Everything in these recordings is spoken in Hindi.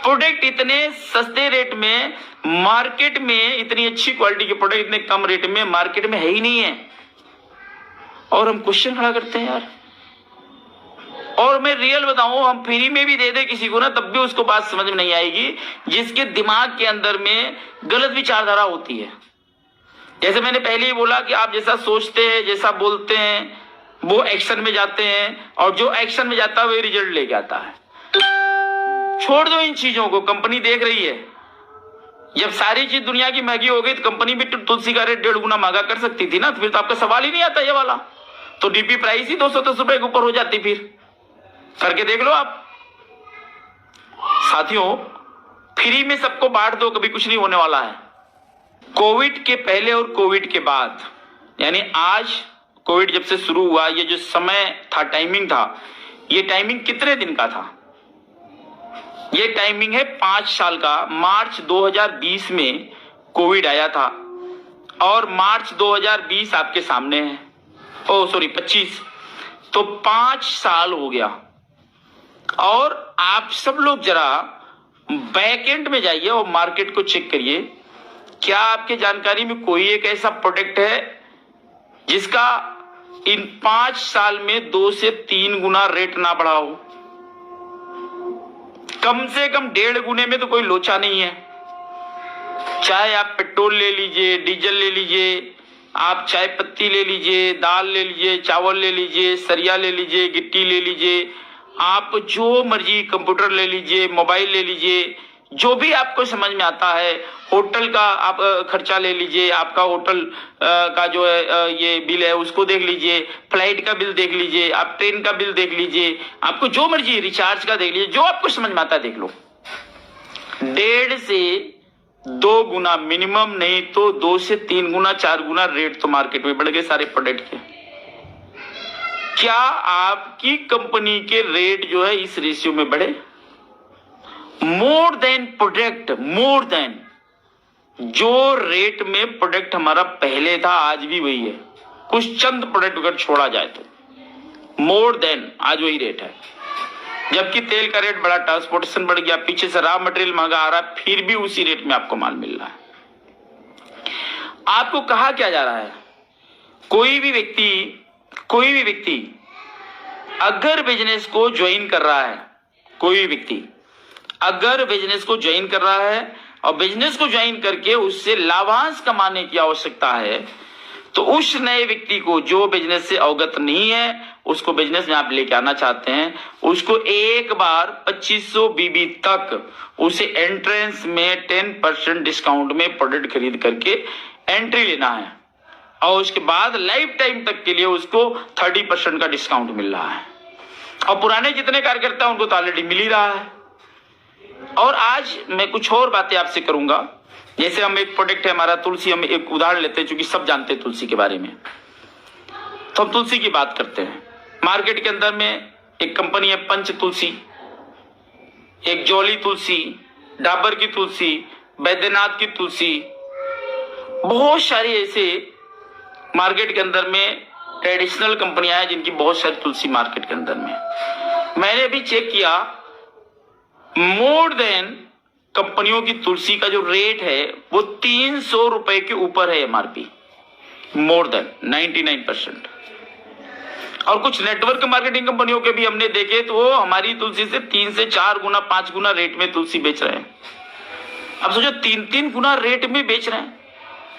प्रोडक्ट इतने सस्ते रेट में मार्केट में, इतनी अच्छी क्वालिटी के प्रोडक्ट इतने कम रेट में मार्केट में है ही नहीं है, और हम क्वेश्चन खड़ा करते हैं यार। और मैं रियल बताऊं, हम फ्री में भी दे दे किसी को ना, तब भी उसको बात समझ में नहीं आएगी, जिसके दिमाग के अंदर में गलत विचारधारा होती है। जैसे मैंने पहले ही बोला कि आप जैसा सोचते हैं, जैसा बोलते हैं, वो एक्शन में जाते हैं, और जो एक्शन में जाता है वही रिजल्ट लेके आता है। छोड़ दो इन चीजों को, कंपनी देख रही है। जब सारी चीज दुनिया की महंगी हो गई तो कंपनी भी तुलसी का रेट 1.5 गुना महंगा कर सकती थी ना, तो फिर तो आपका सवाल ही नहीं आता ये वाला। तो डीपी प्राइस ही 210 रुपए के ऊपर हो जाती, फिर करके देख लो आप। साथियों, फ्री में सबको बांट दो, कभी कुछ नहीं होने वाला है। कोविड के पहले और कोविड के बाद, यानी आज कोविड जब से शुरू हुआ, ये जो समय था, टाइमिंग था, ये टाइमिंग कितने दिन का था? ये टाइमिंग है 5 साल का। मार्च 2020 में कोविड आया था, और मार्च 2020 आपके सामने है, 25, तो 5 साल हो गया। और आप सब लोग जरा बैकएंड में जाइए और मार्केट को चेक करिए, क्या आपके जानकारी में कोई एक ऐसा प्रोडक्ट है जिसका इन 5 साल में 2 से 3 गुना रेट ना बढ़ा हो? कम से कम 1.5 गुने में तो कोई लोचा नहीं है। चाहे आप पेट्रोल ले लीजिए, डीजल ले लीजिए, आप चाय पत्ती ले लीजिए, दाल ले लीजिए, चावल ले लीजिए, सरिया ले लीजिए, गिट्टी ले लीजिए, आप जो मर्जी, कंप्यूटर ले लीजिए, मोबाइल ले लीजिए, जो भी आपको समझ में आता है, होटल का आप खर्चा ले लीजिए, आपका होटल का जो है ये बिल है उसको देख लीजिए, फ्लाइट का बिल देख लीजिए, आप ट्रेन का बिल देख लीजिए, आपको जो मर्जी, रिचार्ज का देख लीजिए, जो आपको समझ में आता है देख लो। 1.5 से 2 गुना मिनिमम, नहीं तो 2 से 3 गुना, 4 गुना रेट तो मार्केट में बढ़ गए सारे प्रोडक्ट के। क्या आपकी कंपनी के रेट जो है इस रेशियो में बढ़े? More than product, more than जो रेट में प्रोडक्ट हमारा पहले था आज भी वही है। कुछ चंद प्रोडक्ट अगर छोड़ा जाए तो मोर देन आज वही रेट है। जबकि तेल का रेट बढ़ा, ट्रांसपोर्टेशन बढ़ गया, पीछे से रॉ मटेरियल महंगा आ रहा है, फिर भी उसी रेट में आपको माल मिल रहा है। आपको कहा क्या जा रहा है? कोई भी व्यक्ति अगर बिजनेस को ज्वाइन कर रहा है, कोई भी व्यक्ति अगर बिजनेस को ज्वाइन कर रहा है और बिजनेस को ज्वाइन करके उससे लाभांश कमाने की आवश्यकता है, तो उस नए व्यक्ति को जो बिजनेस से अवगत नहीं है, उसको बिजनेस में आप लेके आना चाहते हैं, उसको एक बार 2500 बीबी तक उसे एंट्रेंस में 10% डिस्काउंट में प्रोडक्ट खरीद करके एंट्री लेना है, और उसके बाद लाइफ टाइम तक के लिए उसको 30% का डिस्काउंट मिल रहा है। और पुराने जितने कार्यकर्ता उनको तो ऑलरेडी मिल ही रहा है। और आज मैं कुछ और बातें आपसे करूंगा। जैसे हम एक प्रोडक्ट है हमारा तुलसी, हम एक उदाहरण लेते हैं, क्योंकि सब जानते हैं तुलसी के बारे में, तो हम तुलसी की बात करते हैं। मार्केट के अंदर में एक कंपनी है पंच तुलसी, एक जॉली तुलसी, डाबर की तुलसी, बैद्यनाथ की तुलसी, बहुत सारी ऐसे मार्केट के अंदर में ट्रेडिशनल कंपनियां हैं जिनकी बहुत सारी तुलसी मार्केट के अंदर में। मैंने भी चेक किया, मोर देन कंपनियों की तुलसी का जो रेट है वो 300 रुपए के ऊपर है एमआरपी, मोर देन 99%। और कुछ नेटवर्क मार्केटिंग कंपनियों के भी हमने देखे तो वो हमारी तुलसी से 3 से 4 गुना, 5 गुना रेट में तुलसी बेच रहे हैं। अब सोचो 3-3 गुना रेट में बेच रहे हैं।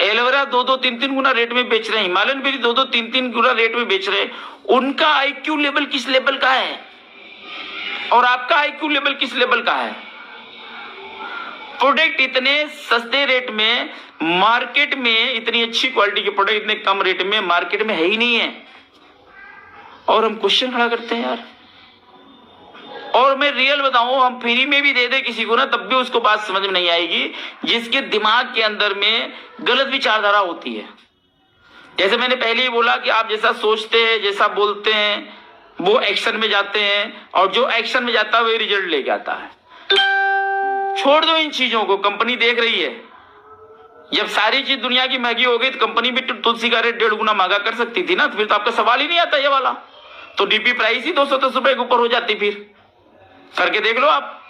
एलोवेरा 2-2, 3-3 गुना रेट में बेच रहे हैं। हिमालयन बेरी 2-2, 3-3 गुना रेट में बेच रहे हैं। उनका आईक्यू लेवल किस लेवल का है और आपका आईक्यू लेवल किस लेवल का है? प्रोडक्ट इतने सस्ते रेट में मार्केट में, इतनी अच्छी क्वालिटी के प्रोडक्ट इतने कम रेट में मार्केट में है ही नहीं है, और हम क्वेश्चन खड़ा करते हैं यार। और मैं रियल बताऊं, हम फ्री में भी दे दे किसी को ना, तब भी उसको बात समझ में नहीं आएगी, जिसके दिमाग के अंदर में गलत विचारधारा होती है। जैसे मैंने पहले ही बोला कि आप जैसा सोचते हैं, जैसा बोलते हैं, वो एक्शन में जाते हैं, और जो एक्शन में जाता है वही रिजल्ट लेके आता है। छोड़ दो इन चीजों को, कंपनी देख रही है। जब सारी चीज दुनिया की महंगी हो गई तो कंपनी भी तुलसी का रेट 1.5 गुना महंगा कर सकती थी ना, तो फिर तो आपका सवाल ही नहीं आता ये वाला। तो डीपी प्राइस ही 210 रुपए के ऊपर हो जाती, फिर करके देख लो आप।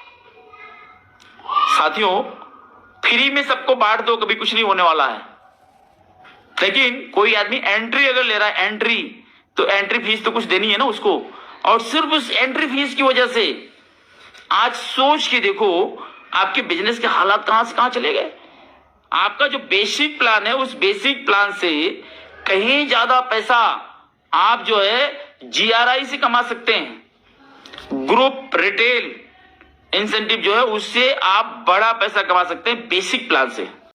साथियों, फ्री में सबको बांट दो, कभी कुछ नहीं होने वाला है। लेकिन कोई आदमी एंट्री अगर ले रहा है, एंट्री, तो एंट्री फीस तो कुछ देनी है ना उसको, और सिर्फ उस एंट्री फीस की वजह से आज सोच के देखो आपके बिजनेस के हालात कहां से कहां चले गए। आपका जो बेसिक प्लान है, उस बेसिक प्लान से कहीं ज्यादा पैसा आप जो है जीआरआई से कमा सकते हैं। ग्रुप रिटेल इंसेंटिव जो है उससे आप बड़ा पैसा कमा सकते हैं बेसिक प्लान से।